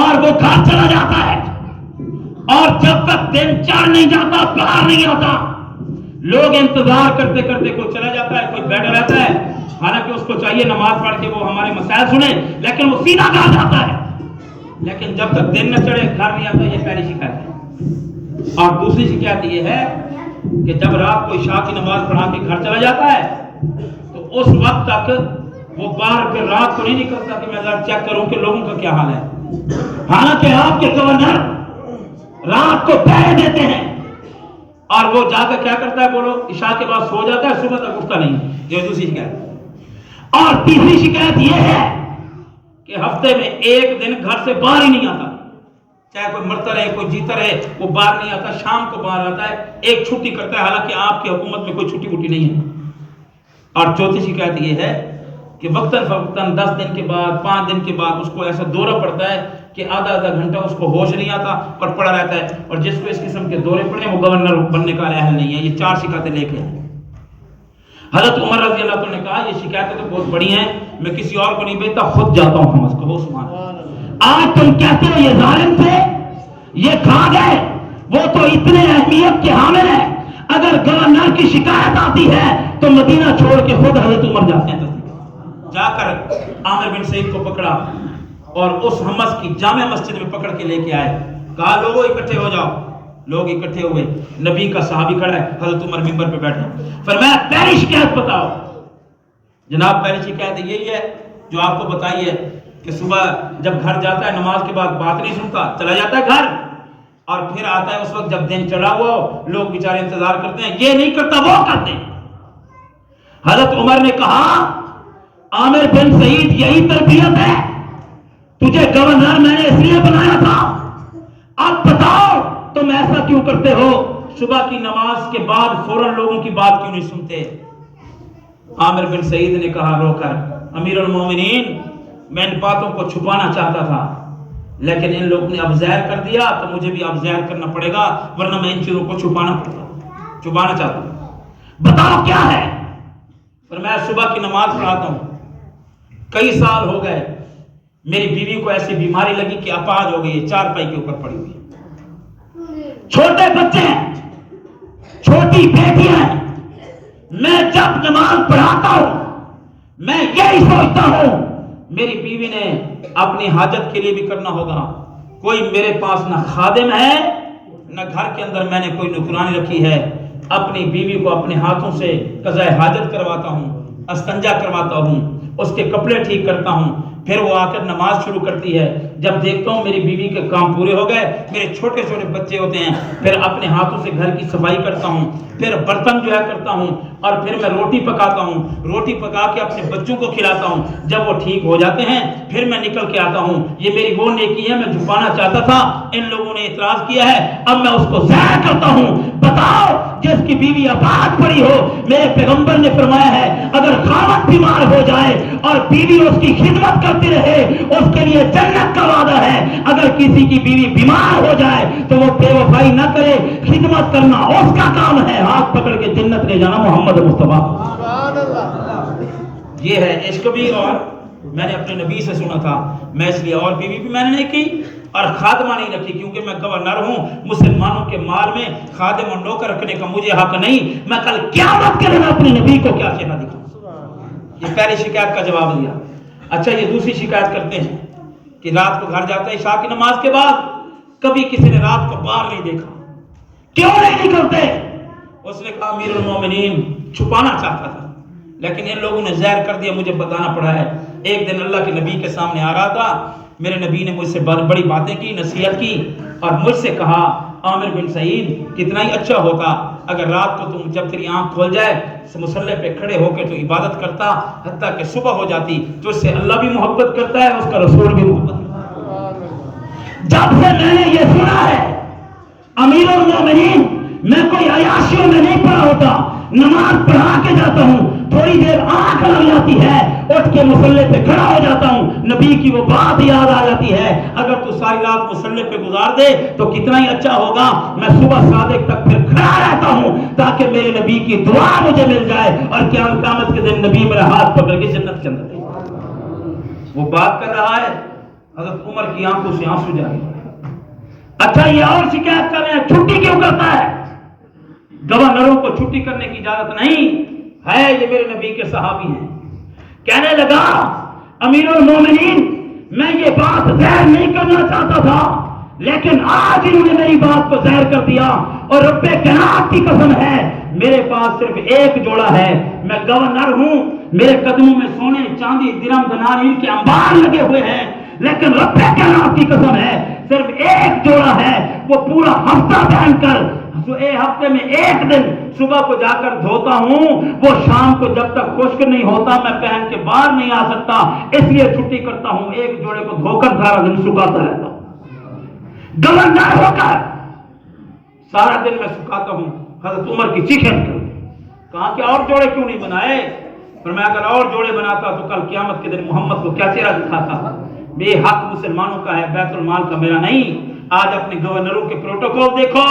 اور وہ گھر چلا جاتا ہے, اور جب تک دن چڑھ نہیں جاتا باہر نہیں آتا. لوگ انتظار کرتے کرتے کوئی چلا جاتا ہے, کوئی بیٹھا رہتا ہے, حالانکہ اس کو چاہیے نماز پڑھ کے وہ ہمارے مسائل سنے, لیکن وہ سیدھا گھر جاتا ہے. لیکن جب تک دن نہ چڑھے گھر نہیں آتا. یہ پہلی شکایت ہے. اور دوسری شکایت یہ ہے کہ جب رات کو عشاء کی نماز پڑھا کے گھر چلا جاتا ہے تو اس وقت تک وہ باہر پھر رات کو نہیں نکلتا کہ میں ذرا چیک کروں کہ لوگوں کا کیا حال ہے. حالانکہ آپ کے گورنر رات کو پہرے دیتے ہیں, اور وہ جا کر کیا کرتا ہے بولو, عشاء کے بعد سو جاتا ہے, صبح تک اٹھتا نہیں. یہ دوسری شکایت. اور تیسری شکایت یہ ہے کہ ہفتے میں ایک دن گھر سے باہر ہی نہیں آتا, چاہے کوئی مرتا رہے کوئی جیتا رہے, وہ باہر نہیں آتا. شام کو باہر آتا ہے, ایک چھٹی کرتا ہے, حالانکہ آپ کی حکومت میں کوئی چھٹی وٹی نہیں ہے. اور چوتھی شکایت یہ ہے کہ وقتاً فوقتاً 10 دن کے بعد 5 دن کے بعد اس کو ایسا دورہ پڑتا ہے کہ آدھا گھنٹہ اس کو ہوش نہیں آتا اور پڑا رہتا ہے. اور جس کو اس قسم کے دورے پڑے وہ گورنر بننے کا اہل نہیں ہے. یہ 4 شکایتیں لے کے ہیں. حضرت عمر رضی اللہ عنہ نے کہا یہ شکایتیں تو بہت بڑی ہیں, میں کسی اور کو نہیں بھیجتا, خود جاتا ہوں حمص کو. سبحان اللہ. آج تم کہتے ہو یہ ظالم تھے, یہ کھا گئے, وہ تو اتنے اہمیت کے حامل ہیں. اگر گورنر کی شکایت آتی ہے تو مدینہ چھوڑ کے خود حضرت عمر جاتے ہیں. جا کر عامر بن سعید کو پکڑا اور اس حمص کی جامع مسجد میں پکڑ کے لے کے آئے. کہا لوگوں اکٹھے ہو جاؤ. لوگ اکٹھے ہوئے, نبی کا صحابی کھڑا ہے, حضرت عمر منبر پہ بیٹھے. فرمایا پہلی شکایت بتاؤ. جناب پہلی شکایت یہی ہے جو آپ کو بتائی ہے کہ صبح جب گھر جاتا ہے نماز کے بعد بات نہیں سنتا, چلا جاتا ہے گھر, اور پھر آتا ہے اس وقت جب دن چڑھا ہوا ہو, لوگ بیچارے انتظار کرتے ہیں. یہ نہیں کرتا, وہ کرتے ہیں. حضرت عمر نے کہا عامر بن سعید یہی تربیت ہے, تجھے گورنر میں نے اس لیے بنایا تھا, اب بتاؤ تم ایسا کیوں کرتے ہو؟ صبح کی نماز کے بعد فوراً لوگوں کی بات کیوں نہیں سنتے؟ عامر بن سعید نے کہا رو کر, امیر المومنین میں ان باتوں کو چھپانا چاہتا تھا, لیکن ان لوگوں نے اب ظاہر کر دیا تو مجھے بھی اب ظاہر کرنا پڑے گا, ورنہ میں ان چیزوں کو چھپانا چاہتا ہوں. بتاؤ کیا ہے؟ پر میں صبح کی نماز پڑھاتا ہوں, کئی سال ہو گئے, میری بیوی کو ایسی بیماری لگی کہ اپاہج ہو گئی ہے, 4 پائی کے اوپر پڑی ہوئی ہے, چھوٹے بچے ہیں, چھوٹی بیٹیاں ہیں. میں جب نماز پڑھاتا ہوں میں یہی سوچتا ہوں میری بیوی نے اپنی حاجت کے لیے بھی کرنا ہوگا, کوئی میرے پاس نہ خادم ہے نہ گھر کے اندر میں نے کوئی نوکرانی رکھی ہے. اپنی بیوی کو اپنے ہاتھوں سے قضاء حاجت کرواتا ہوں, استنجا کرواتا ہوں, اس کے کپڑے ٹھیک کرتا ہوں, پھر وہ آ کر نماز شروع کرتی ہے. جب دیکھتا ہوں میری بیوی کے کام پورے ہو گئے, میرے چھوٹے چھوٹے بچے ہوتے ہیں, پھر اپنے ہاتھوں سے گھر کی صفائی کرتا ہوں, پھر برتن جو ہے کرتا ہوں, اور پھر میں روٹی پکاتا ہوں. روٹی پکا کے اپنے بچوں کو کھلاتا ہوں. جب وہ ٹھیک ہو جاتے ہیں پھر میں نکل کے آتا ہوں. یہ میری وہ نیکی ہے, میں چھپانا چاہتا تھا, ان لوگوں نے اعتراض کیا ہے, اب میں اس کو ظاہر کرتا ہوں. بتاؤ, جس کی بیوی آباد پڑی ہو, میرے پیغمبر نے فرمایا ہے اگر خاوند بیمار ہو جائے اور بیوی اس کی خدمت کرتی رہے, اس کے لیے جنت کا وعدہ ہے. اگر کسی کی بیوی بیمار ہو جائے تو وہ بے وفائی نہ کرے, خدمت کرنا اس کا کام ہے, ہاتھ پکڑ کے جنت لے جانا محمد مصطفیٰ. یہ ہے عشق بھی. اور میں نے اپنے نبی سے سنا تھا, میں اس لیے اور بیوی بھی میں نے نہیں کی اور خادمہ نہیں رکھی, کیونکہ میں گورنر ہوں. مسلمانوں کے مال میں خادم اور نوکر رکھنے کا مجھے حق نہیں. میں کل قیامت کے دن اپنے نبی کو کیا چہرہ دکھاؤں. یہ پہلی شکایت کا جواب دیا. اچھا, یہ دوسری شکایت کرتے ہیں کہ رات کو گھر جاتا ہے عشاء کی نماز کے بعد, کبھی کسی نے رات کو باہر نہیں دیکھا. کیوں نہیں نکلتے؟ اس نے کہا امیر المومنین چھپانا چاہتا تھا, لیکن ان لوگوں نے ظاہر کر دیا, مجھے بتانا پڑا ہے. ایک دن اللہ کے نبی کے سامنے آ رہا تھا, میرے نبی نے مجھ سے بڑی باتیں کی, نصیحت کی, اور مجھ سے کہا عامر بن سعید کتنا ہی اچھا ہوتا اگر رات کو تم جب تیری آنکھ کھول جائے مصلی پہ کھڑے ہو کے تو عبادت کرتا حتیٰ کہ صبح ہو جاتی. تو اس سے اللہ بھی محبت کرتا ہے, اس کا رسول بھی محبت کرتا ہے. جب سے میں نے یہ سنا ہے امیر المومنین, میں کوئی عیاشیوں میں نہیں پڑا ہوتا, نماز پڑھا کے جاتا ہوں, تھوڑی دیر آنکھ لگ جاتی ہے, اٹھ کے مصلی پہ کھڑا ہو جاتا ہوں, نبی کی وہ بات یاد آ جاتی ہے. اگر تو ساری رات مصلی پہ گزار دے تو کتنا ہی اچھا ہوگا. میں صبح صادق تک پھر کھڑا رہتا ہوں تاکہ میرے نبی کی دعا مجھے مل جائے, اور قیامت کے دن نبی میرا ہاتھ پکڑ کے جنت کے اندر. وہ بات کر رہا ہے, حضرت عمر کی آنکھوں سے آنسو جاری. اچھا, یہ اور شکایت کر رہے ہیں چھٹی کیوں کرتا ہے؟ گورنروں کو چھٹی کرنے کی اجازت نہیں ہے, یہ میرے نبی کے صحابی ہیں. کہنے لگا امیر المومنین میں یہ بات ظاہر نہیں کرنا چاہتا تھا, لیکن آج انہوں نے میری بات کو ظاہر کر دیا, اور رب کائنات کی قسم ہے میرے پاس صرف ایک جوڑا ہے. میں گورنر ہوں, میرے قدموں میں سونے چاندی درہم دینار ان کے انبار لگے ہوئے ہیں, لیکن رب کائنات کی قسم ہے صرف ایک جوڑا ہے. وہ پورا ہفتہ پہن کر ہفتے میں ایک دن صبح کو جا کر دھوتا ہوں, وہ شام کو جب تک خشک نہیں ہوتا میں پہن کے باہر نہیں آ سکتا, اس لیے چھٹی کرتا ہوں. ایک جوڑے کو دھو کر سارا دن سکھاتا رہتا ہوں. گورنر ہو کر سارا دن میں سکھاتا ہوں. حضرت عمر کی چیخیں کہا کہ اور جوڑے کیوں نہیں بنائے؟ پر میں اگر اور جوڑے بناتا تو کل قیامت کے دن محمد کو کیا چہرہ دکھاتا. بے حق مسلمانوں کا ہے, بیت المال کا میرا نہیں. آج اپنے گورنروں کے پروٹوکول دیکھو,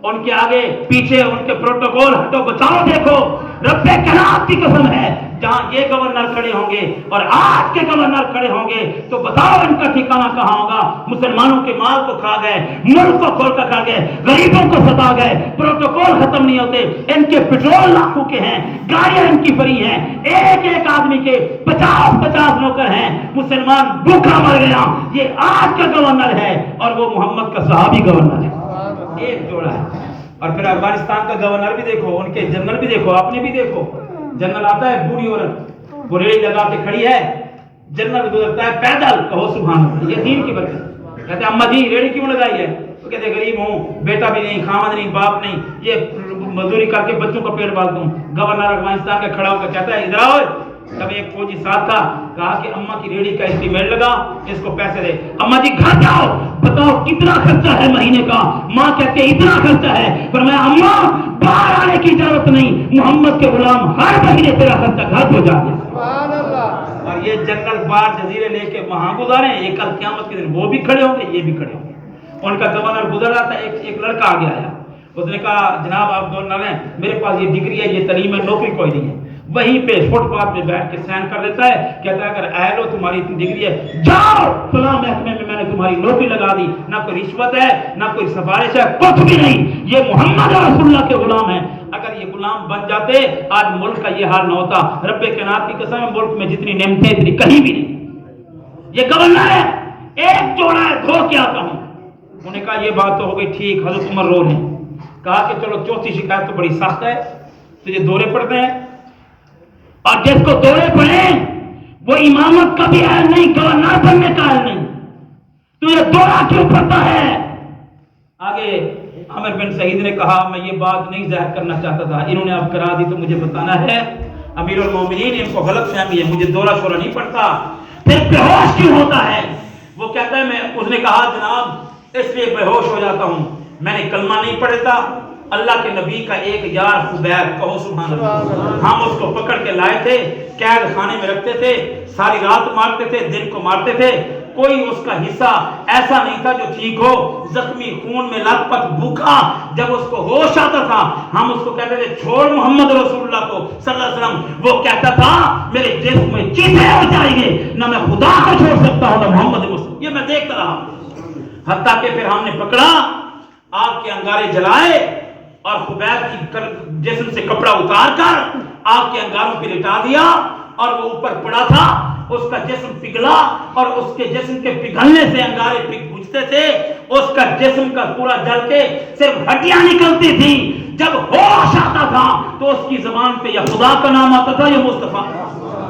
ان کے آگے پیچھے ان کے پروٹوکول ہٹو بچاؤ دیکھو. رب کائنات کی قسم ہے جہاں یہ گورنر کھڑے ہوں گے اور آج کے گورنر کھڑے ہوں گے تو بتاؤ ان کا ٹھکانہ کہاں ہوگا. مسلمانوں کے مال کو کھا گئے, ملک کو کھول کر کھا گئے, غریبوں کو ستا گئے, پروٹوکول ختم نہیں ہوتے. ان کے پٹرول لاکھوں کے ہیں, گاڑیاں ان کی فری ہیں, ایک ایک آدمی کے 50 نوکر ہیں. مسلمان بھوکا مر گیا. یہ آج کا گورنر ہے اور وہ محمد کا صحابی گورنر ہے. ایک جوڑا ہے. اور پھر افغانستان کا گورنر بھی دیکھو, ان کے جنرل بھی دیکھو, آپ نے بھی دیکھو. جنرل آتا ہے بوڑھی عورت, وہ ریڑھی لگا کے کھڑی ہے, جنرل گزرتا ہے پیدل, کہو سبحان اللہ. یہ دین کی برکت. کہتے ہیں اماں جی ریڑھی کیوں لگائی ہے؟ تو کہتے ہیں غریب ہوں, بیٹا بھی نہیں, خامد نہیں, باپ نہیں, یہ مزدوری کر کے بچوں کا پیٹ پالتا ہوں. گورنر افغانستان کا کھڑا ہو کر کہتا ہے ادھر آؤ. جب ایک فوجی ساتھ تھا, کہا کہ اماں کی ریڑھی کا اسٹیمیٹ لگا, اس کو پیسے دے. اماں جی گھر جاؤ, بتاؤ کتنا خرچہ ہے مہینے کا؟ ماں کہتے ہیں اتنا خرچہ ہے. پر میں اماں باہر آنے کی ضرورت نہیں, محمد کے غلام ہر مہینے تیرا خرچہ گھر پہ جا گیا. اور یہ جنرل بار جزیرے لے کے وہاں گزارے, یہ کل قیامت کے دن وہ بھی کھڑے ہوں گے, یہ بھی کھڑے ہوں گے. ان کا گورنر گزر رہا تھا, ایک لڑکا آگے آیا, اس نے کہا جناب آپ گورنر ہیں, میرے پاس یہ ڈگری ہے, یہ تعلیم ہے, نوکری کوئی نہیں ہے. وہیں پہ فٹ پاتھ پہ بیٹھ کے سائن کر دیتا ہے, کہتا ہے اگر اہل ہو تمہاری ڈگری ہے, جاؤ فلاں محکمے میں نے تمہاری نوکری لگا دی. نہ کوئی رشوت ہے, نہ کوئی سفارش ہے, کچھ بھی نہیں. یہ محمد رسول اللہ کے غلام ہیں. اگر یہ غلام بن جاتے آج ملک کا یہ حال نہ ہوتا. رب کائنات کی قسم ہے ملک میں جتنی نعمتیں اتنی کہیں بھی نہیں. یہ گورنر ہے, ایک جوڑا ہے, دھو کے آتا ہوں. انہوں نے کہا یہ بات تو ہو گئی ٹھیک. حضرت عمر رو لیں, کہا کہ چلو چوتھی شکایت تو بڑی سخت ہے, تجھے دورے پڑتے ہیں, اور جس کو دورے پڑے وہ امامت کا بھی اہل نہیں، گورنر بننے کا اہل نہیں، تو یہ دورہ کیوں پڑتا ہے؟ آگے عامر بن سعید نے کہا میں یہ بات نہیں ظاہر کرنا چاہتا تھا، انہوں نے اب کرا دی تو مجھے بتانا ہے، امیر المومنین ان کو غلط فہمی ہے، مجھے دورہ شورہ نہیں پڑتا۔ پھر بے ہوش کیوں ہوتا ہے؟ وہ کہتا ہے اس نے کہا جناب اس لیے بے ہوش ہو جاتا ہوں، میں نے کلمہ نہیں پڑھتا، اللہ کے نبی کا ایک یار خبیب، کہو سبحان اللہ، ہم اس کو پکڑ کے لائے تھے، قید خانے میں رکھتے تھے، ساری رات مارتے تھے، دن کو مارتے تھے، کوئی اس کا حصہ ایسا نہیں تھا جو ٹھیک ہو، زخمی خون میں لت پت بھوکا، جب اس کو ہوش آتا تھا ہم اس کو کہتے تھے چھوڑ محمد رسول اللہ کو صلی اللہ علیہ وسلم، وہ کہتا تھا میرے جسم میں چیٹے ہو جائیں گے، نہ میں خدا کو چھوڑ سکتا ہوں نہ محمد مصطفیٰ، یہ میں دیکھتا رہا، حتیٰ کہ پھر ہم نے پکڑا، آگ کے انگارے جلائے اور خبیب کی جسم سے کپڑا اتار کر آگ کے انگاروں پہ لٹا دیا، اور وہ اوپر پڑا تھا، اس کا جسم پگھلا، اور اس کے جسم کے پگھلنے سے انگارے بجھتے تھے، اس کا جسم کا پورا جل کے صرف ہڈیاں نکلتی تھی، جب ہوش آتا تھا تو اس کی زبان پہ یا خدا کا نام آتا تھا یا مصطفیٰ،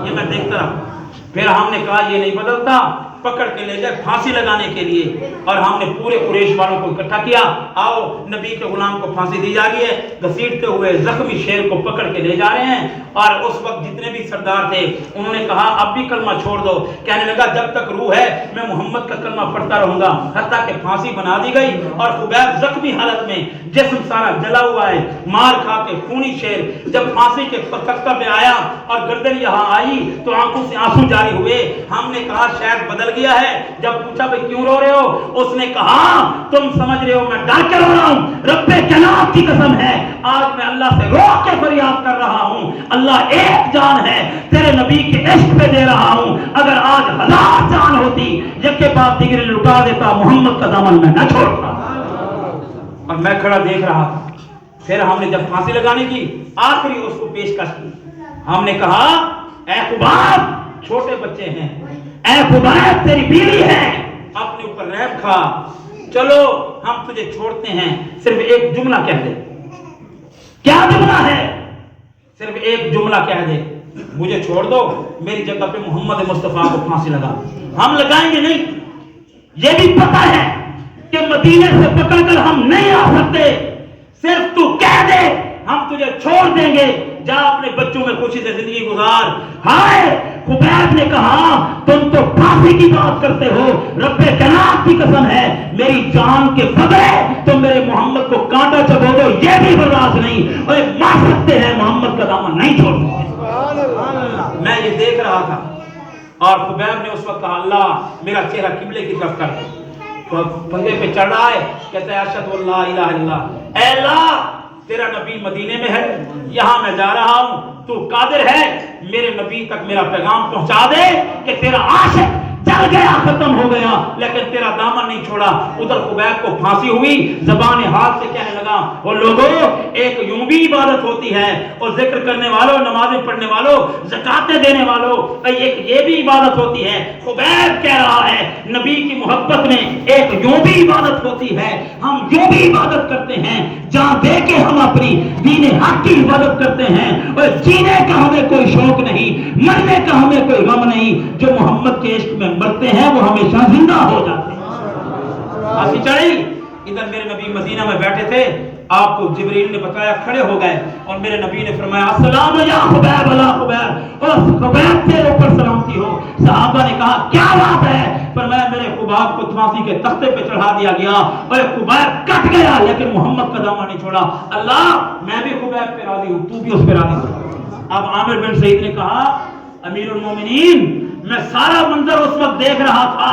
یہ میں دیکھتا رہا۔ پھر ہم نے کہا یہ نہیں بدلتا، پکڑ کے لے جائے پھانسی لگانے کے لیے، اور ہم نے پورے قریش والوں کو اکٹھا کیا، آؤ نبی کے غلام کو پھانسی دی جا رہی ہے، گھسیٹتے ہوئے زخمی شیر کو پکڑ کے لے جا رہے ہیں، اور اس وقت جتنے بھی سردار تھے انہوں نے کہا اب بھی کلمہ چھوڑ دو، کہنے لگا جب تک روح ہے میں محمد کا کلمہ پڑھتا رہوں گا، حتیٰ کہ پھانسی بنا دی گئی، اور خبیب زخمی حالت میں، جسم سارا جلا ہوا ہے، مار کھا کے خونی شیر، جب پھانسی کے تختہ پہ آیا اور گردن یہاں آئی تو آنکھوں سے آنسو جاری ہوئے، ہم نے کہا شاید بدل گیا ہے، جب پوچھا بھئی کیوں رو رہے ہو، اس نے کہا تم سمجھ رہے ہو میں ڈر کے رو رہا ہوں، رب کائنات کی قسم ہے آج میں اللہ سے رو کے فریاد کر رہا ہوں، اللہ ایک جان ہے تیرے نبی کے عشق پہ دے رہا ہوں، اگر آج 1000 جان ہوتی یکے بعد دیگرے لٹا دیتا، محمد کا دامن میں نہ چھوڑتا۔ اور میں کھڑا دیکھ رہا تھا۔ پھر ہم نے جب پھانسی لگانے کی آخری اس کو پیشکش کی، ہم نے کہا اے خبیب چھوٹے بچے ہیں، اے خبیب تیری بیوی ہے، اپنے اوپر رحم کھا، چلو ہم تجھے چھوڑتے ہیں، صرف ایک جملہ کہہ دے۔ کیا جملہ ہے؟ صرف ایک جملہ کہہ دے، مجھے چھوڑ دو، میری جگہ پہ محمد مصطفیٰ کو پھانسی لگا۔ ہم لگائیں گے نہیں، یہ بھی پتا ہے کہ مدینے سے پکڑ کر ہم نہیں آ سکتے، صرف تو کہہ دے ہم تجھے چھوڑ دیں گے، جا اپنے بچوں میں خوشی سے زندگی گزار۔ ہائے خبیب نے کہا تم تو پھانسی کی بات کرتے ہو، رب کائنات کی قسم ہے میری جان کے بدلے تم میرے محمد کو کانٹا چبو دو، یہ بھی برداشت نہیں، اور مار سکتے ہیں محمد کا دامن نہیں چھوڑ سکتے۔ میں یہ دیکھ رہا تھا، اور خبیب نے اس وقت کہا اللہ میرا چہرہ قبلے کی طرف کر دے، پندے پہ چڑھ رہا ہے، کہتا ہے اشہد اللہ الہ الا اللہ، اے اللہ تیرا نبی مدینے میں ہے، یہاں میں جا رہا ہوں، تو قادر ہے میرے نبی تک میرا پیغام پہنچا دے کہ تیرا عاشق چل گیا، ختم ہو گیا، لیکن تیرا دامن نہیں چھوڑا۔ ادھر خبیب کو پھانسی ہوئی، زبان ہاتھ سے کہنے لگا وہ لوگوں ایک یوں بھی عبادت ہوتی ہے، اور ذکر کرنے والوں، نمازیں پڑھنے والوں، زکاتیں دینے والوں، ایک یہ بھی عبادت ہوتی ہے۔ خبیب کہہ رہا ہے نبی کی محبت میں ایک یوں بھی عبادت ہوتی ہے، ہم یوں بھی عبادت کرتے ہیں، جان دے کے ہم اپنی دین حق کی عبادت کرتے ہیں، اور جینے کا ہمیں کوئی شوق نہیں، مرنے کا ہمیں کوئی غم نہیں، جو محمد کے عشق میں مرتے ہیں وہ ہمیشہ زندہ ہو جاتے ہیں۔ پھانسی چڑھی، ادھر میرے نبی مدینہ میں بیٹھے تھے، آپ کو جبریل نے بتایا کھڑے ہو گئے، اور میرے نبی نے فرمایا السلام یا خبیب علی خبیب، اور خبیب تیرے اوپر سلامتی ہو۔ صحابہ نے کہا کیا بات ہے؟ فرمایا میرے خبیب کو پھانسی کے تختے پہ چڑھا دیا گیا، اور خبیب کٹ گیا لیکن محمد کا دامن نہیں چھوڑا۔ اللہ میں بھی خبیب پہ راضی ہوں، تو بھی اس پہ راضی ہو۔ اب عامر بن سعید نے کہا امیر المومنین میں سارا منظر اس وقت دیکھ رہا تھا،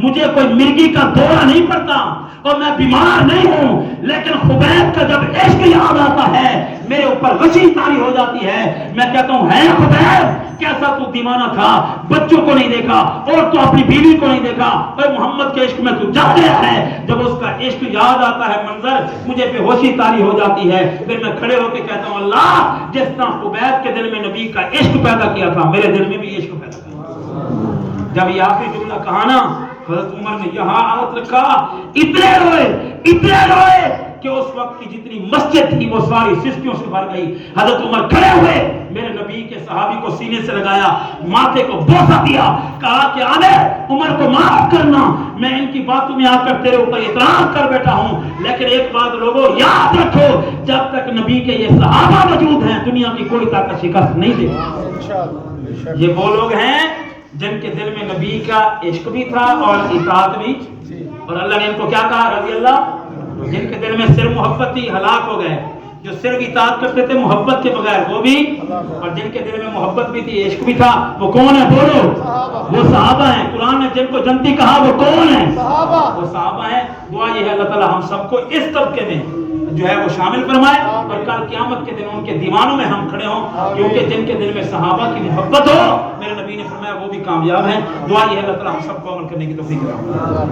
مجھے کوئی مرگی کا دورہ نہیں پڑتا اور میں بیمار نہیں ہوں، لیکن خبیب کا جب عشق یاد آتا ہے میرے اوپر غشی طاری ہو جاتی ہے، میں کہتا ہوں ہے خبیب کیسا تو دیوانہ تھا، بچوں کو نہیں دیکھا اور تو اپنی بیوی کو نہیں دیکھا، اور محمد کے عشق میں تو جا گیا ہے۔ جب اس کا عشق یاد آتا ہے منظر، مجھے بے ہوشی طاری ہو جاتی ہے، پھر میں کھڑے ہو کے کہتا ہوں اللہ جس طرح خبیب کے دل میں نبی کا عشق پیدا کیا تھا میرے دل میں بھی عشق پیدا کیا۔ جب یہ آخری جملہ کہا نا، حضرت عمر نے یہاں ہاتھ رکھا، اتنے روئے کہ اس وقت کی جتنی مسجد تھی وہ ساری سسکیوں سے بھر گئی۔ حضرت عمر کھڑے ہوئے، میرے نبی کے صحابی کو سینے سے لگایا, ماتھے کو بوسہ دیا, کہا کہ آنے عمر کو معاف کرنا, میں ان کی باتوں میں آ کر تیرے اوپر احترام کر بیٹھا ہوں, لیکن ایک بات لوگوں یاد رکھو, جب تک نبی کے یہ صحابہ موجود ہیں دنیا کی کوئی طاقت شکست نہیں دے گی. یہ وہ لوگ ہیں جن کے دل میں نبی کا عشق بھی تھا اور اطاعت بھی, اور اللہ نے ان کو کیا کہا رضی اللہ, جن کے دل میں صرف محبت تھی ہلاک ہو گئے, جو صرف اطاعت کرتے تھے محبت کے بغیر وہ بھی, اور جن کے دل میں محبت بھی تھی عشق بھی تھا وہ کون ہے بولو, وہ صحابہ ہیں. قرآن نے جن کو جنتی کہا وہ کون ہیں, وہ صحابہ ہیں. دعا یہ ہے اللہ تعالی ہم سب کو اس طبقے میں جو ہے وہ شامل فرمائے, اور کل قیامت کے دن ان کے دیوانوں میں ہم کھڑے ہوں, کیونکہ جن کے دل میں صحابہ کی محبت ہو میرے نبی نے فرمایا وہ بھی کامیاب ہیں. دعا یہ ہے اللہ تعالی ہم سب کو عمل کرنے کی توفیق عطا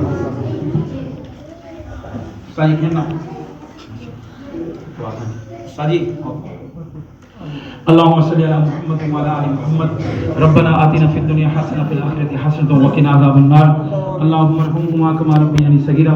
صحیح ہے نا ساری. اللهم صل على محمد وعلى ال محمد. ربنا آتنا في الدنيا حسنة وفي الآخرة حسنة وقنا عذاب النار. اللهم ارحمهما كما ربياني صغيرا.